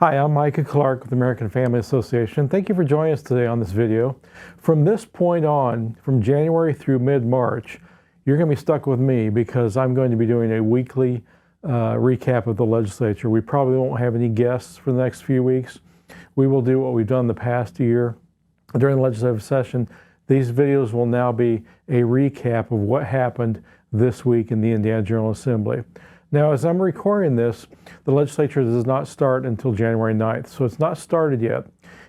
Hi, I'm Micah Clark with the American Family Association. Thank you for joining us today on this video. From this point on, from January through mid-March, you're going to be stuck with me because I'm going to be doing a weekly recap of the legislature. We probably won't have any guests for the next few weeks. We will do what we've done the past year during the legislative session. These videos will now be a recap of what happened this week in the Indiana General Assembly. Now, as I'm recording this, the legislature does not start until January 9th, so it's not started yet.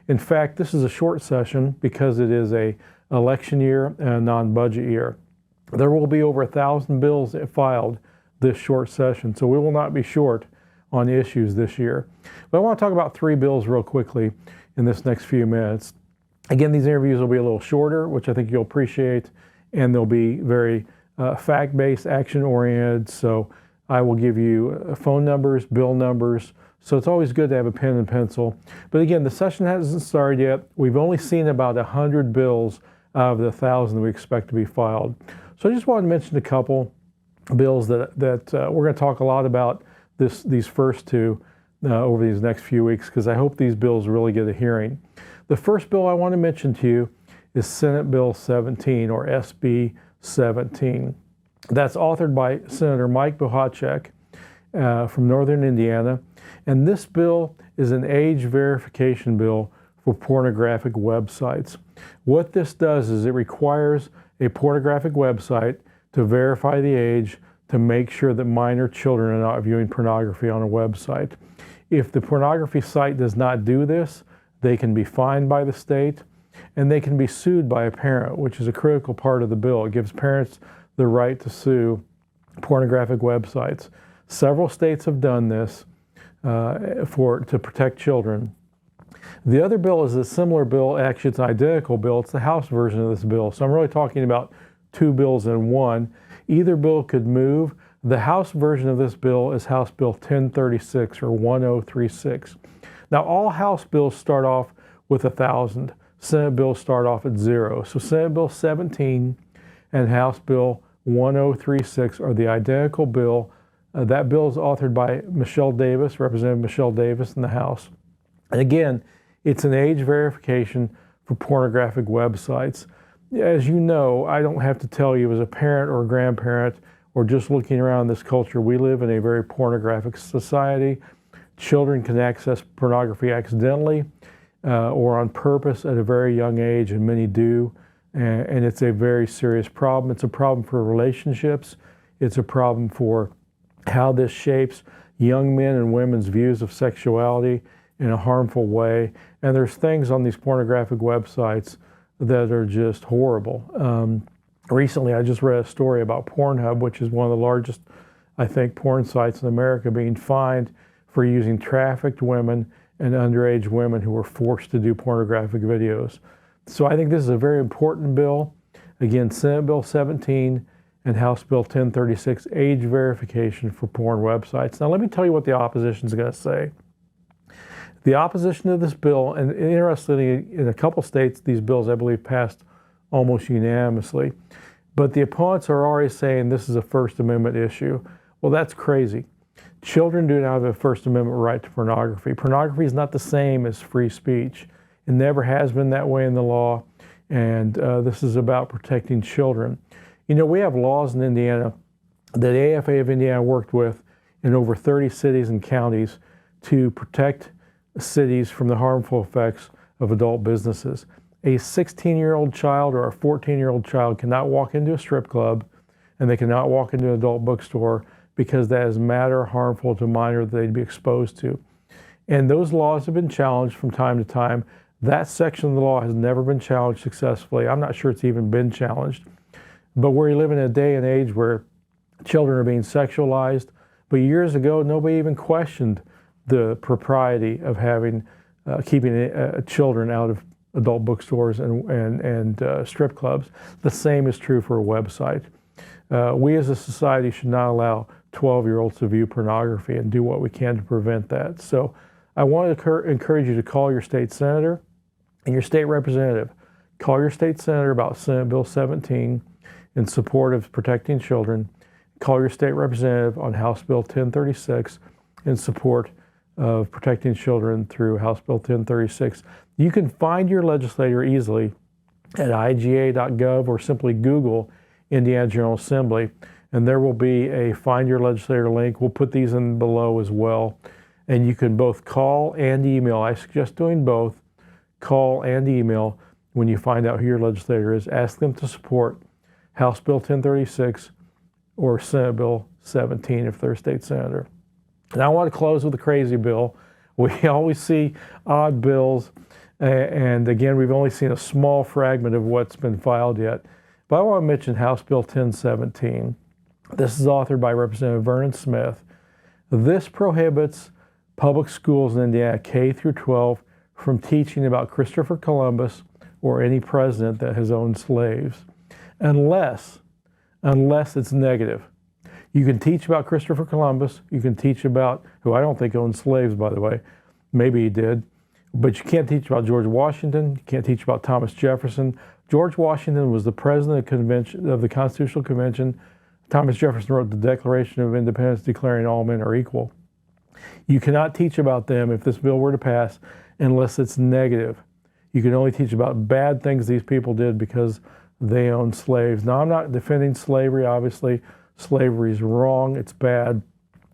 In fact, this is a short session because it is an election year and a non-budget year. There will be over 1,000 bills filed this short session, so we will not be short on issues this year. But I want to talk about 3 bills real quickly in this next few minutes. Again, these interviews will be a little shorter, which I think you'll appreciate, and they'll be very fact-based, action-oriented, so I will give you phone numbers, bill numbers, so it's always good to have a pen and pencil. But again, the session hasn't started yet. We've only seen about 100 bills out of the 1,000 we expect to be filed. So I just wanted to mention a couple bills that we're going to talk a lot about these first two over these next few weeks, because I hope these bills really get a hearing. The first bill I want to mention to you is Senate Bill 17, or SB 17. That's authored by Senator Mike Bohacek from Northern Indiana. And this bill is an age verification bill for pornographic websites. What this does is it requires a pornographic website to verify the age to make sure that minor children are not viewing pornography on a website. If the pornography site does not do this, they can be fined by the state and they can be sued by a parent, which is a critical part of the bill. It gives parents the right to sue pornographic websites. Several states have done this to protect children. The other bill is a similar bill. Actually, it's an identical bill. It's the House version of this bill. So I'm really talking about 2 bills in one. Either bill could move. The House version of this bill is House Bill 1036 or 1036. Now, all House bills start off with 1,000. Senate bills start off at 0. So Senate Bill 17 and House Bill 1036 are the identical bill. That bill is authored by Michelle Davis, Representative Michelle Davis in the House. And again, it's an age verification for pornographic websites. As you know, I don't have to tell you, as a parent or a grandparent or just looking around this culture, we live in a very pornographic society. Children can access pornography accidentally or on purpose at a very young age, and many do. And it's a very serious problem. It's a problem for relationships. It's a problem for how this shapes young men and women's views of sexuality in a harmful way. And there's things on these pornographic websites that are just horrible. Recently, I just read a story about Pornhub, which is one of the largest, I think, porn sites in America, being fined for using trafficked women and underage women who were forced to do pornographic videos. So I think this is a very important bill. Again, Senate Bill 17 and House Bill 1036, age verification for porn websites. Now let me tell you what the opposition is going to say. The opposition to this bill, and interestingly, in a couple states, these bills, I believe, passed almost unanimously. But the opponents are already saying this is a First Amendment issue. Well, that's crazy. Children do not have a First Amendment right to pornography. Pornography is not the same as free speech. It never has been that way in the law, and this is about protecting children. You know, we have laws in Indiana that AFA of Indiana worked with in over 30 cities and counties to protect cities from the harmful effects of adult businesses. A 16-year-old child or a 14-year-old child cannot walk into a strip club, and they cannot walk into an adult bookstore because that is matter harmful to a minor that they'd be exposed to. And those laws have been challenged from time to time. That section of the law has never been challenged successfully. I'm not sure it's even been challenged. But we live in a day and age where children are being sexualized. But years ago, nobody even questioned the propriety of keeping children out of adult bookstores and strip clubs. The same is true for a website. We as a society should not allow 12-year-olds to view pornography and do what we can to prevent that. So I want to encourage you to call your state senator and your state representative. Call your state senator about Senate Bill 17 in support of protecting children. Call your state representative on House Bill 1036 in support of protecting children through House Bill 1036. You can find your legislator easily at iga.gov or simply Google Indiana General Assembly, and there will be a Find Your Legislator link. We'll put these in below as well. And you can both call and email. I suggest doing both, call and email, when you find out who your legislator is. Ask them to support House Bill 1036 or Senate Bill 17 if they're a state senator. And I want to close with a crazy bill. We always see odd bills, and again, we've only seen a small fragment of what's been filed yet. But I want to mention House Bill 1017. This is authored by Representative Vernon Smith. This prohibits public schools in Indiana, K through 12, from teaching about Christopher Columbus or any president that has owned slaves, unless it's negative. You can teach about Christopher Columbus. You can teach about, who I don't think owned slaves, by the way. Maybe he did. But you can't teach about George Washington. You can't teach about Thomas Jefferson. George Washington was the president of the Constitutional Convention. Thomas Jefferson wrote the Declaration of Independence declaring all men are equal. You cannot teach about them if this bill were to pass unless it's negative. You can only teach about bad things these people did because they owned slaves. Now, I'm not defending slavery, obviously. Slavery is wrong, it's bad.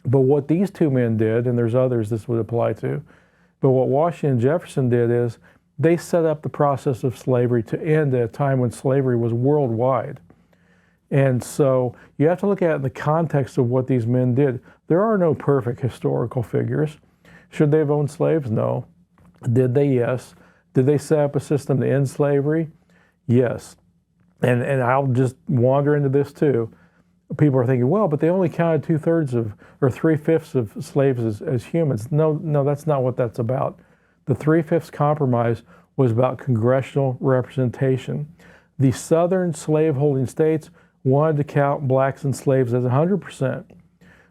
But what these two men did, and there's others this would apply to, but what Washington and Jefferson did is they set up the process of slavery to end at a time when slavery was worldwide. And so you have to look at it in the context of what these men did. There are no perfect historical figures. Should they have owned slaves? No. Did they? Yes. Did they set up a system to end slavery? Yes. And I'll just wander into this too. People are thinking, well, but they only counted 2/3 of, or 3/5 of slaves as humans. No, that's not what that's about. The 3/5 compromise was about congressional representation. The southern slaveholding states wanted to count blacks and slaves as 100%.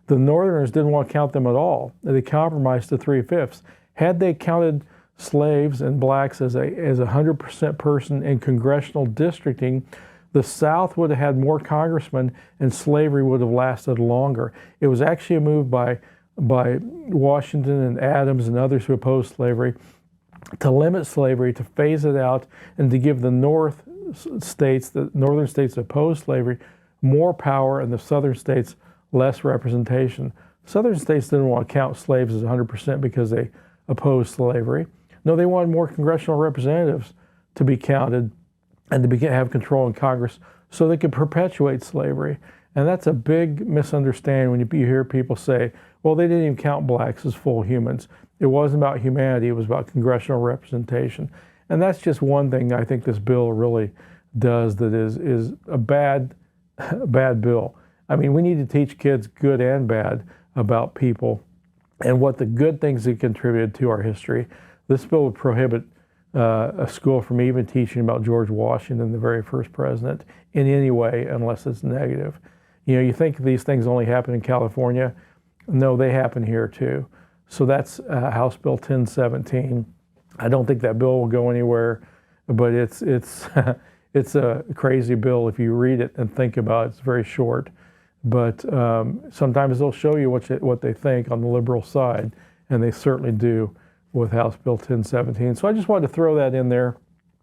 The northerners didn't want to count them at all. They compromised to 3/5. Had they counted slaves and blacks as a 100% person in congressional districting, the South would have had more congressmen and slavery would have lasted longer. It was actually a move by Washington and Adams and others who opposed slavery to limit slavery, to phase it out, and to give the northern states that opposed slavery more power and the southern states less representation. Southern states didn't want to count slaves as 100% because they opposed slavery. No, they wanted more congressional representatives to be counted and to have control in Congress so they could perpetuate slavery. And that's a big misunderstanding when you hear people say, well, they didn't even count blacks as full humans. It wasn't about humanity, it was about congressional representation. And that's just one thing I think this bill really does that is a bad bill. I mean, we need to teach kids good and bad about people and what the good things they contributed to our history. This bill would prohibit a school from even teaching about George Washington, the very first president, in any way unless it's negative. You know, you think these things only happen in California. No, they happen here too. So that's House Bill 1017. I don't think that bill will go anywhere, but it's it's a crazy bill if you read it and think about it. It's very short, but sometimes they'll show you what they think on the liberal side, and they certainly do with House Bill 1017. So I just wanted to throw that in there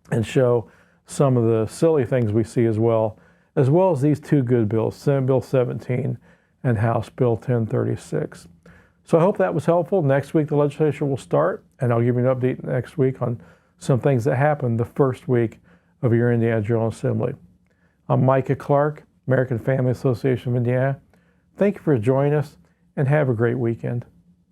and show some of the silly things we see as well as these two good bills, Senate Bill 17 and House Bill 1036. So I hope that was helpful. Next week the legislature will start, and I'll give you an update next week on some things that happened the first week of your Indiana General Assembly. I'm Micah Clark, American Family Association of Indiana. Thank you for joining us, and have a great weekend.